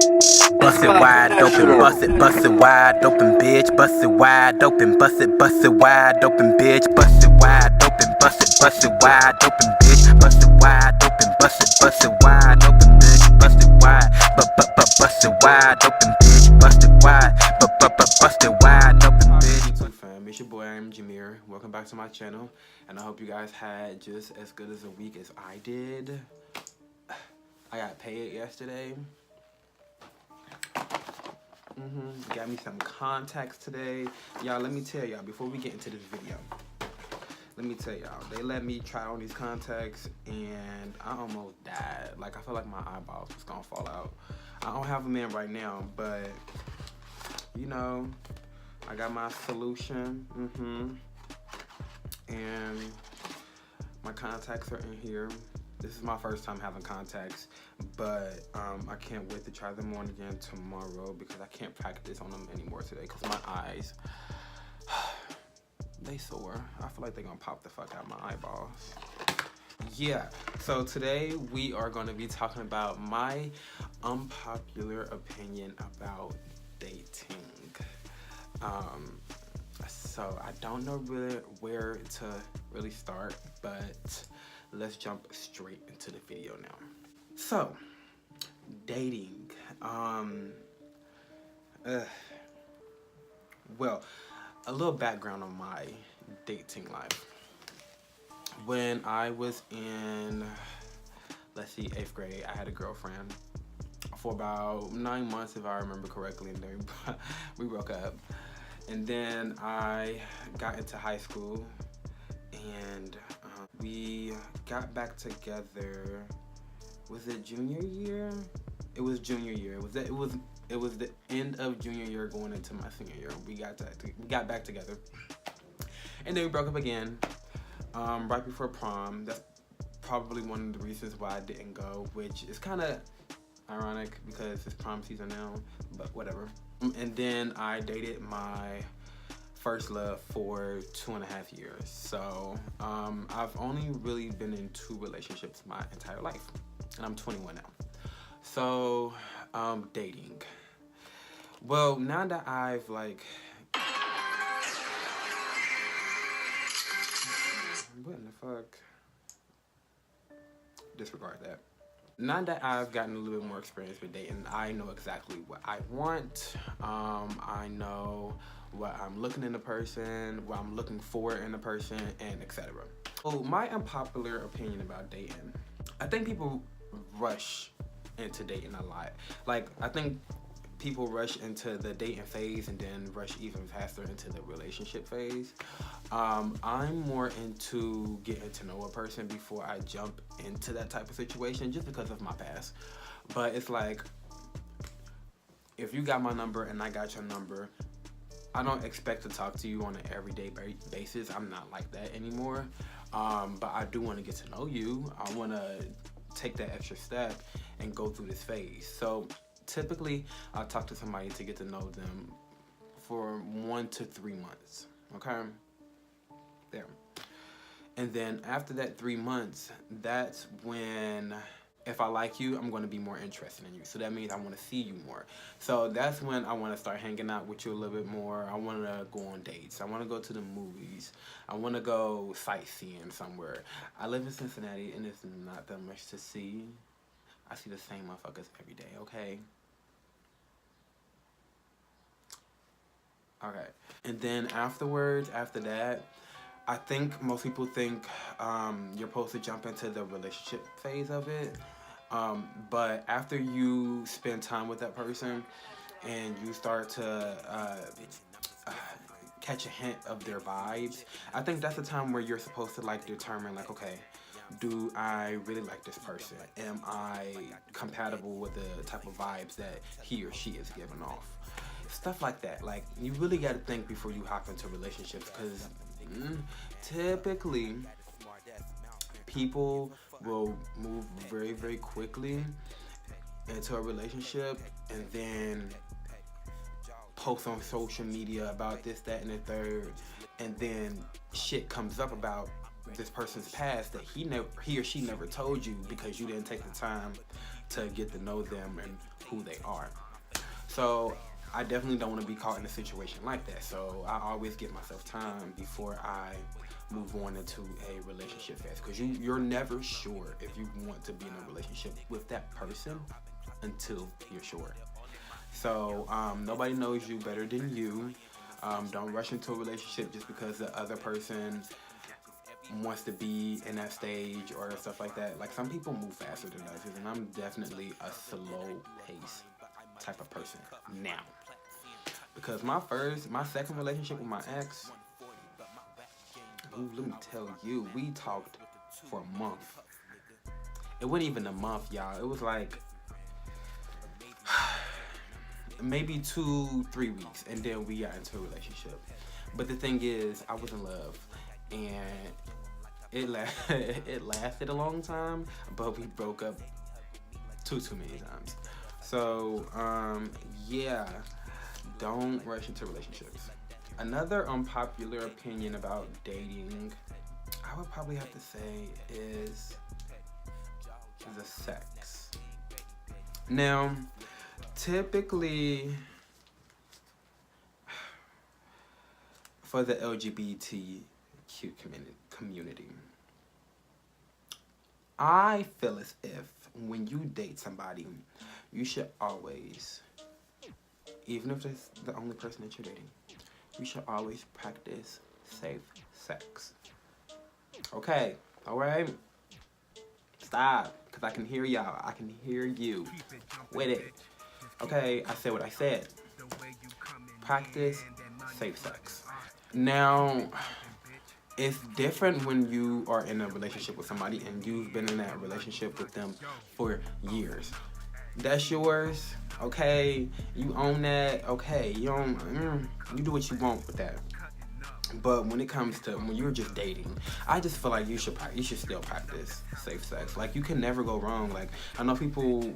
Bust it wide open, bust it wide open, bitch. Bust it wide open, bust it wide open, bitch. Bust it wide open, bust it wide open, bitch. Bust it wide open, bust it wide open, bitch. Bust it wide, bust it wide open, bitch. Bust it wide, bust it wide open, bitch. YouTube fam, it's your boy, I'm Jameer. Welcome back to my channel, and I hope you guys had just as good as a week as I did. I got paid yesterday. Got me some contacts today. Y'all, let me tell y'all, before we get into this video, let me tell y'all, they let me try on these contacts, and I almost died. Like, I feel like my eyeballs was gonna fall out. I don't have them in right now, but, you know, I got my solution, and my contacts are in here. This is my first time having contacts, but I can't wait to try them on again tomorrow because I can't practice on them anymore today because my eyes, they sore. I feel like they're gonna pop the fuck out my eyeballs. Yeah, so today we are gonna be talking about my unpopular opinion about dating. So I don't know really where to really start, but let's jump straight into the video now. So, dating. Well, a little background on my dating life. When I was in, let's see, 8th grade, I had a girlfriend for about 9 months, if I remember correctly, and then we broke up. And then I got into high school, and we got back together. Was it junior year? It was junior year. It was the end of junior year going into my senior year. We got back together, and then we broke up again right before prom. That's probably one of the reasons why I didn't go, which is kind of ironic because it's prom season now, but whatever. And then I dated my first love for 2.5 years. So I've only really been in 2 relationships my entire life, and I'm 21 now. So dating. Well, now that I've like, what in the fuck? Disregard that. Now that I've gotten a little bit more experience with dating, I know exactly what I want. I know what I'm looking in a person, what I'm looking for in a person, and etc. So my unpopular opinion about dating, I think people rush into dating a lot. Like, I think people rush into the dating phase and then rush even faster into the relationship phase. I'm more into getting to know a person before I jump into that type of situation, just because of my past. But it's like, if you got my number and I got your number, I don't expect to talk to you on an everyday basis. I'm not like that anymore. But I do want to get to know you. I want to take that extra step and go through this phase. So typically, I'll talk to somebody to get to know them for 1 to 3 months. Okay? There. And then after that 3 months, that's when, if I like you, I'm going to be more interested in you. So that means I want to see you more. So that's when I want to start hanging out with you a little bit more. I want to go on dates. I want to go to the movies. I want to go sightseeing somewhere. I live in Cincinnati, and it's not that much to see. I see the same motherfuckers every day, okay? Okay. And then afterwards, after that, I think most people think you're supposed to jump into the relationship phase of it. But after you spend time with that person and you start to catch a hint of their vibes, I think that's the time where you're supposed to like determine like, okay, do I really like this person? Am I compatible with the type of vibes that he or she is giving off? Stuff like that. Like, you really got to think before you hop into relationships, because typically people will move very, very quickly into a relationship and then post on social media about this, that, and the third, and then shit comes up about this person's past that he or she never told you because you didn't take the time to get to know them and who they are. So I definitely don't want to be caught in a situation like that. So I always give myself time before I move on into a relationship phase, because you're never sure if you want to be in a relationship with that person until you're sure. So nobody knows you better than you. Don't rush into a relationship just because the other person wants to be in that stage or stuff like that. Like, some people move faster than others, and I'm definitely a slow pace type of person now. Because my second relationship with my ex, ooh, let me tell you, we talked for a month. It wasn't even a month, y'all. It was like maybe 2-3 weeks, and then we got into a relationship. But the thing is, I was in love, and it lasted a long time, but we broke up too many times. So yeah, don't rush into relationships. Another unpopular opinion about dating, I would probably have to say, is the sex. Now, typically, for the LGBTQ community, I feel as if when you date somebody, you should always, even if it's the only person that you're dating, you should always practice safe sex. Okay, alright? Stop, because I can hear y'all. I can hear you with it. Okay, I said what I said. Practice safe sex. Now, it's different when you are in a relationship with somebody and you've been in that relationship with them for years. That's yours, okay? You own that, okay? You do what you want with that. But when it comes to when you're just dating, I just feel like you should still practice safe sex. Like, you can never go wrong. Like, I know people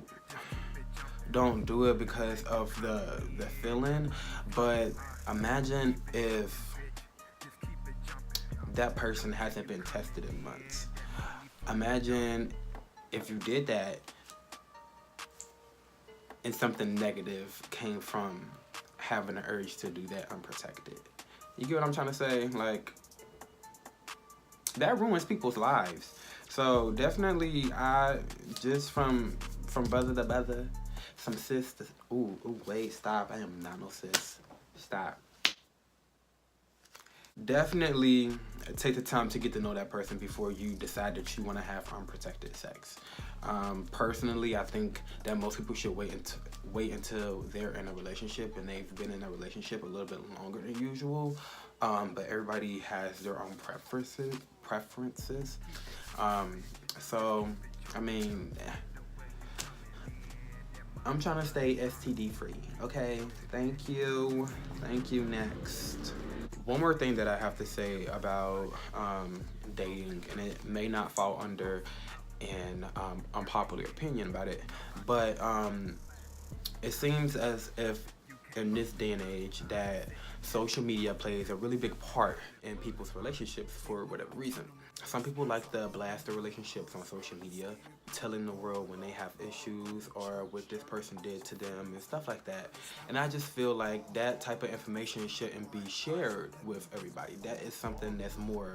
don't do it because of the feeling, but imagine if that person hasn't been tested in months. Imagine if you did that and something negative came from having an urge to do that unprotected. You get what I'm trying to say? Like, that ruins people's lives. So definitely, I just from brother to brother, some sisters. Ooh, wait, stop! I am not no sis. Stop. Definitely take the time to get to know that person before you decide that you want to have unprotected sex. Personally, I think that most people should wait until they're in a relationship and they've been in a relationship a little bit longer than usual. But everybody has their own preferences. So, I mean, I'm trying to stay STD free. Okay, thank you. Next. One more thing that I have to say about dating, and it may not fall under an unpopular opinion about it, but it seems as if in this day and age that social media plays a really big part in people's relationships for whatever reason. Some people like to blast their relationships on social media, telling the world when they have issues or what this person did to them and stuff like that. And I just feel like that type of information shouldn't be shared with everybody. That is something that's more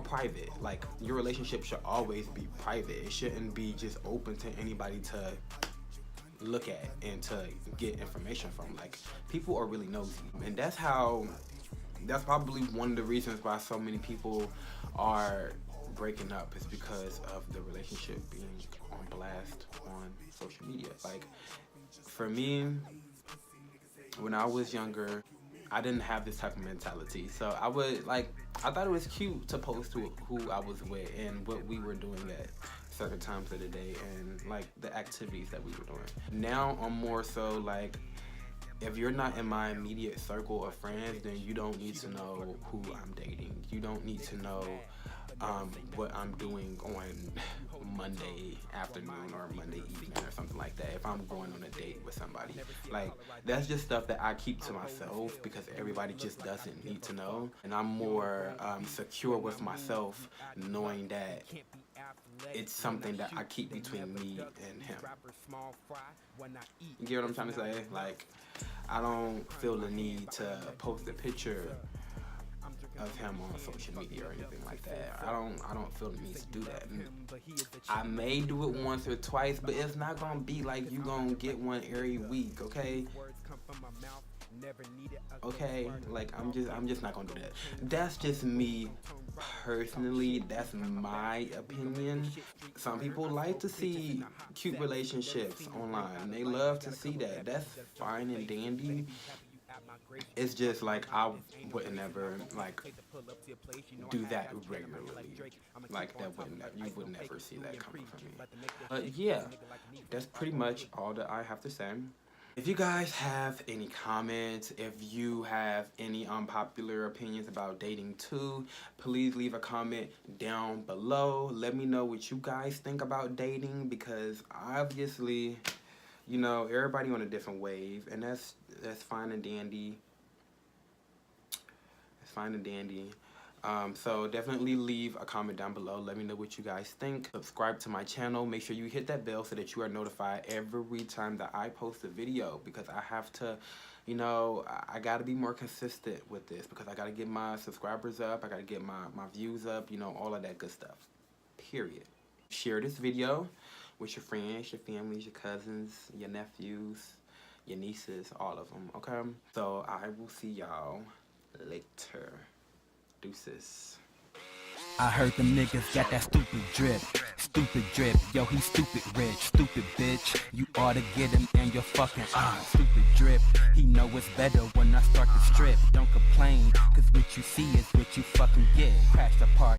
private. Like, your relationship should always be private. It shouldn't be just open to anybody to look at and to get information from. Like, people are really nosy, and that's probably one of the reasons why so many people are breaking up, is because of the relationship being on blast on social media. Like, for me, when I was younger, I didn't have this type of mentality. So I thought it was cute to post to who I was with and what we were doing at certain times of the day and like the activities that we were doing. Now I'm more so like, if you're not in my immediate circle of friends, then you don't need to know who I'm dating. You don't need to know what I'm doing on Monday afternoon or Monday evening or something like that. If I'm going on a date with somebody, like, that's just stuff that I keep to myself because everybody just doesn't need to know. And I'm more secure with myself, knowing that it's something that I keep between me and him. You get what I'm trying to say? Like, I don't feel the need to post a picture of him on social media or anything like that. I don't feel the need to do that. I may do it once or twice, but it's not gonna be like you gonna get one every week, okay? Okay, like I'm just not gonna do that. That's just me personally. That's my opinion. Some people like to see cute relationships online. They love to see that. That's fine and dandy. It's just like I would never like do that regularly. Like that you would never see that coming from me. But yeah, that's pretty much all that I have to say. If you guys have any comments, if you have any unpopular opinions about dating too, please leave a comment down below. Let me know what you guys think about dating, because obviously, you know, everybody on a different wave, and that's fine and dandy. It's fine and dandy. So definitely leave a comment down below. Let me know what you guys think. Subscribe to my channel. Make sure you hit that bell so that you are notified every time that I post a video, because I have to, you know, I got to be more consistent with this, because I got to get my subscribers up. I got to get my views up, you know, all of that good stuff. Period. Share this video with your friends, your families, your cousins, your nephews, your nieces, all of them, okay? So I will see y'all later. Deuces. I heard them niggas got that stupid drip. Stupid drip. Yo, he stupid rich. Stupid bitch. You ought to get him in your fucking eyes. Stupid drip. He know it's better when I start to strip. Don't complain, cause what you see is what you fucking get. Crash the party.